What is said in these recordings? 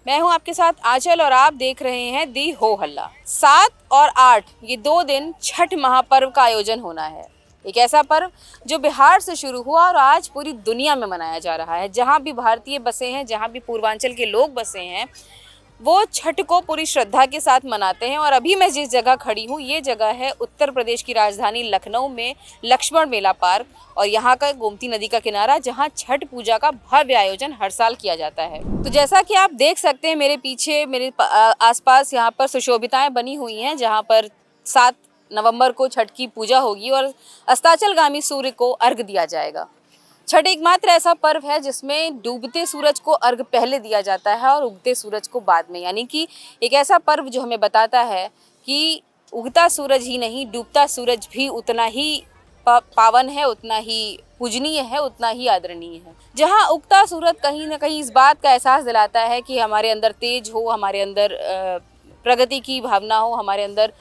मैं हूं आपके साथ आंचल और आप देख रहे हैं दी हो हल्ला। 7 और 8 ये 2 दिन छठ महापर्व का आयोजन होना है। एक ऐसा पर्व जो बिहार से शुरू हुआ और आज पूरी दुनिया में मनाया जा रहा है। जहां भी भारतीय बसे हैं, जहां भी पूर्वांचल के लोग बसे हैं, वो छठ को पूरी श्रद्धा के साथ मनाते हैं। और अभी मैं जिस जगह खड़ी हूँ, ये जगह है उत्तर प्रदेश की राजधानी लखनऊ में लक्ष्मण मेला पार्क और यहाँ का गोमती नदी का किनारा, जहाँ छठ पूजा का भव्य आयोजन हर साल किया जाता है। तो जैसा कि आप देख सकते हैं मेरे पीछे, मेरे आसपास यहाँ पर सुशोभिताएं बनी हुई हैं, जहाँ पर 7 नवंबर को छठ की पूजा होगी और अस्ताचलगामी सूर्य को अर्घ दिया जाएगा। छठ एकमात्र ऐसा पर्व है जिसमें डूबते सूरज को अर्घ पहले दिया जाता है और उगते सूरज को बाद में। यानी कि एक ऐसा पर्व जो हमें बताता है कि उगता सूरज ही नहीं, डूबता सूरज भी उतना ही पावन है, उतना ही पूजनीय है, उतना ही आदरणीय है। जहां उगता सूरज कहीं ना कहीं इस बात का एहसास दिलाता है कि हमारे अंदर तेज हो, हमारे अंदर प्रगति की भावना हो, हमारे अंदर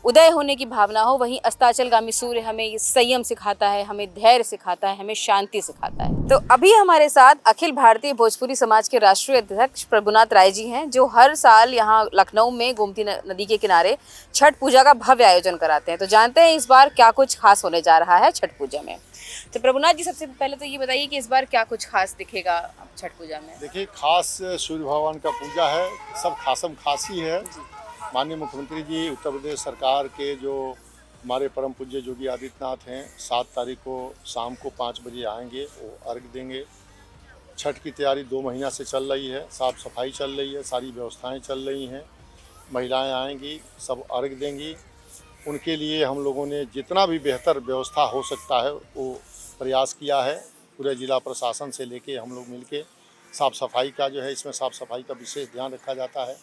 उदय होने की भावना हो, वहीं अस्ताचलगामी सूर्य हमें संयम सिखाता है, हमें धैर्य सिखाता है, हमें शांति सिखाता है। तो अभी हमारे साथ अखिल भारतीय भोजपुरी समाज के राष्ट्रीय अध्यक्ष प्रभुनाथ राय जी हैं, जो हर साल यहाँ लखनऊ में गोमती नदी के किनारे छठ पूजा का भव्य आयोजन कराते हैं। तो जानते हैं इस बार क्या कुछ खास होने जा रहा है छठ पूजा में। तो प्रभुनाथ जी, सबसे पहले तो ये बताइए कि इस बार क्या कुछ खास दिखेगा छठ पूजा में। देखिए, खास सूर्य भगवान का पूजा है, सब खासम खासी है। माननीय मुख्यमंत्री जी, उत्तर प्रदेश सरकार के जो हमारे परम पूज्य योगी आदित्यनाथ हैं, 7 तारीख को शाम को 5 बजे आएंगे, वो अर्घ देंगे। छठ की तैयारी 2 महीना से चल रही है, साफ सफाई चल रही है, सारी व्यवस्थाएं चल रही हैं। महिलाएं आएंगी, सब अर्घ देंगी। उनके लिए हम लोगों ने जितना भी बेहतर व्यवस्था हो सकता है वो प्रयास किया है। पूरे जिला प्रशासन से लेके हम लोग मिलके साफ़ सफाई का जो है, इसमें साफ़ सफाई का विशेष ध्यान रखा जाता है।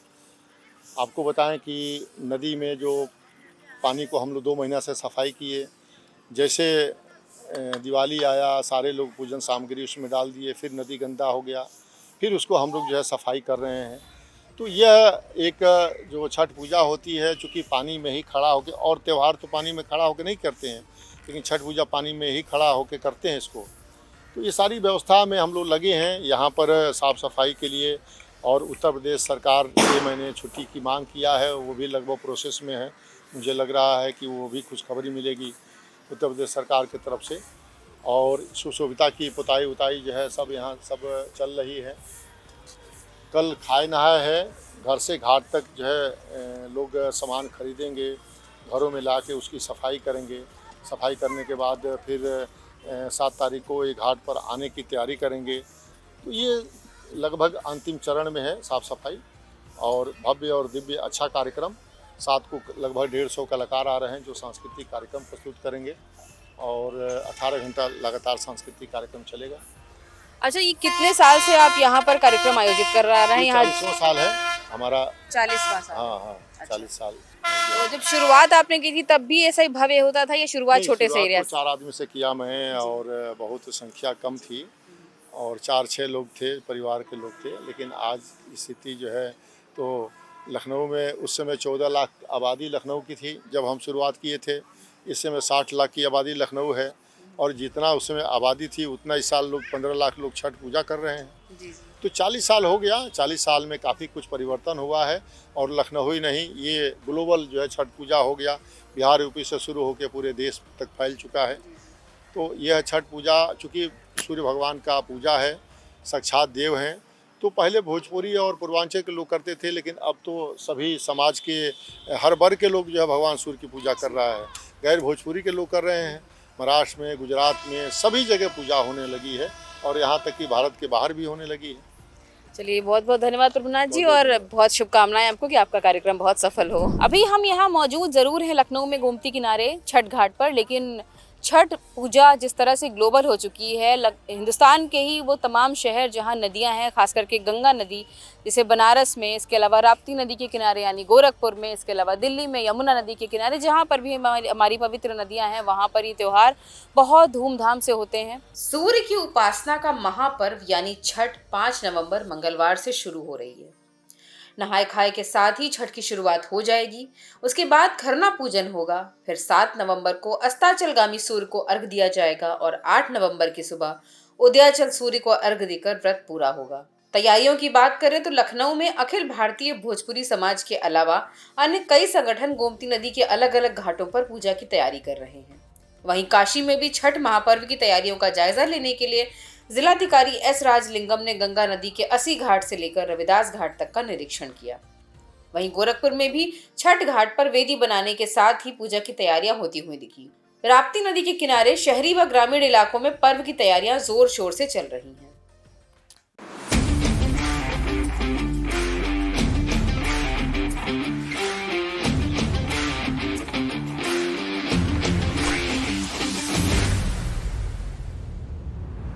आपको बताएं कि नदी में जो पानी को हम लोग 2 महीना से सफाई किए। जैसे दिवाली आया, सारे लोग पूजन सामग्री उसमें डाल दिए, फिर नदी गंदा हो गया, फिर उसको हम लोग जो है सफाई कर रहे हैं। तो यह एक जो छठ पूजा होती है, चूँकि पानी में ही खड़ा होकर, और त्यौहार तो पानी में खड़ा होकर नहीं करते हैं, लेकिन छठ पूजा पानी में ही खड़ा होकर करते हैं इसको। तो ये सारी व्यवस्था में हम लोग लगे हैं यहाँ पर साफ़ सफाई के लिए। और उत्तर प्रदेश सरकार से मैंने छुट्टी की मांग किया है, वो भी लगभग प्रोसेस में है। मुझे लग रहा है कि वो भी खुशखबरी मिलेगी उत्तर प्रदेश सरकार की तरफ से। और सुशोभिता की पुताई उताई जो है सब यहाँ सब चल रही है। कल खाए नहाए है, घर से घाट तक जो है लोग सामान खरीदेंगे, घरों में ला के उसकी सफाई करेंगे। सफाई करने के बाद फिर 7 तारीख को ये घाट पर आने की तैयारी करेंगे। तो ये लगभग अंतिम चरण में है साफ़ सफाई, और भव्य और दिव्य अच्छा कार्यक्रम। 7 को लगभग 150 कलाकार आ रहे हैं जो सांस्कृतिक कार्यक्रम प्रस्तुत करेंगे, और 18 घंटा लगातार सांस्कृतिक कार्यक्रम चलेगा। अच्छा, ये कितने साल से आप यहाँ पर कार्यक्रम आयोजित कर रहे हैं? यहाँ 40वां साल है हमारा। 40वां साल। हाँ, अच्छा। 40 साल। तो जब शुरुआत आपने की थी तब भी ऐसा ही भव्य होता था या शुरुआत छोटे से एरिया से? 4 आदमी से किया मैं, और बहुत संख्या कम थी, और 4-6 लोग थे, परिवार के लोग थे। लेकिन आज स्थिति जो है, तो लखनऊ में उस समय 14 लाख आबादी लखनऊ की थी जब हम शुरुआत किए थे। इस समय 60 लाख की आबादी लखनऊ है, और जितना उस समय आबादी थी उतना इस साल लोग 15 लाख लोग छठ पूजा कर रहे हैं। जी। तो 40 साल हो गया। 40 साल में काफ़ी कुछ परिवर्तन हुआ है, और लखनऊ ही नहीं, ये ग्लोबल जो है छठ पूजा हो गया। बिहार यूपी से शुरू होकर पूरे देश तक फैल चुका है। तो यह छठ पूजा चूँकि सूर्य भगवान का पूजा है, साक्षात देव हैं, तो पहले भोजपुरी और पूर्वांचल के लोग करते थे, लेकिन अब तो सभी समाज के हर वर्ग के लोग जो है भगवान सूर्य की पूजा कर रहा है। गैर भोजपुरी के लोग कर रहे हैं, महाराष्ट्र में, गुजरात में, सभी जगह पूजा होने लगी है, और यहाँ तक कि भारत के बाहर भी होने लगी है। चलिए, बहुत बहुत धन्यवाद प्रभुनाथ जी, और बहुत शुभकामनाएं आपको कि आपका कार्यक्रम बहुत सफल हो। अभी हम यहाँ मौजूद ज़रूर हैं लखनऊ में गोमती किनारे छठ घाट पर, लेकिन छठ पूजा जिस तरह से ग्लोबल हो चुकी है, हिंदुस्तान के ही वो तमाम शहर जहाँ नदियाँ हैं, खास करके गंगा नदी, जैसे बनारस में, इसके अलावा राप्ती नदी के किनारे यानी गोरखपुर में, इसके अलावा दिल्ली में यमुना नदी के किनारे, जहाँ पर भी हमारी पवित्र नदियाँ हैं, वहाँ पर ये त्यौहार बहुत धूमधाम से होते हैं। सूर्य की उपासना का महापर्व यानी छठ 5 नवंबर मंगलवार से शुरू हो रही है। नहाय खाए के साथ ही छठ की शुरुआत हो जाएगी। उसके बाद खरना पूजन होगा, फिर 7 नवंबर को अस्ताचलगामी सूर्य को अर्घ दिया जाएगा और 8 नवंबर की सुबह उदयाचल सूर्य को अर्घ देकर व्रत पूरा होगा। तैयारियों की बात करें तो लखनऊ में अखिल भारतीय भोजपुरी समाज के अलावा अन्य कई संगठन गोमती नदी के अलग अलग घाटों पर पूजा की तैयारी कर रहे हैं। वहीं काशी में भी छठ महापर्व की तैयारियों का जायजा लेने के लिए जिलाधिकारी एस राजलिंगम ने गंगा नदी के 80 घाट से लेकर रविदास घाट तक का निरीक्षण किया। वहीं गोरखपुर में भी छठ घाट पर वेदी बनाने के साथ ही पूजा की तैयारियां होती हुई दिखी। राप्ती नदी के किनारे शहरी व ग्रामीण इलाकों में पर्व की तैयारियां जोर शोर से चल रही हैं।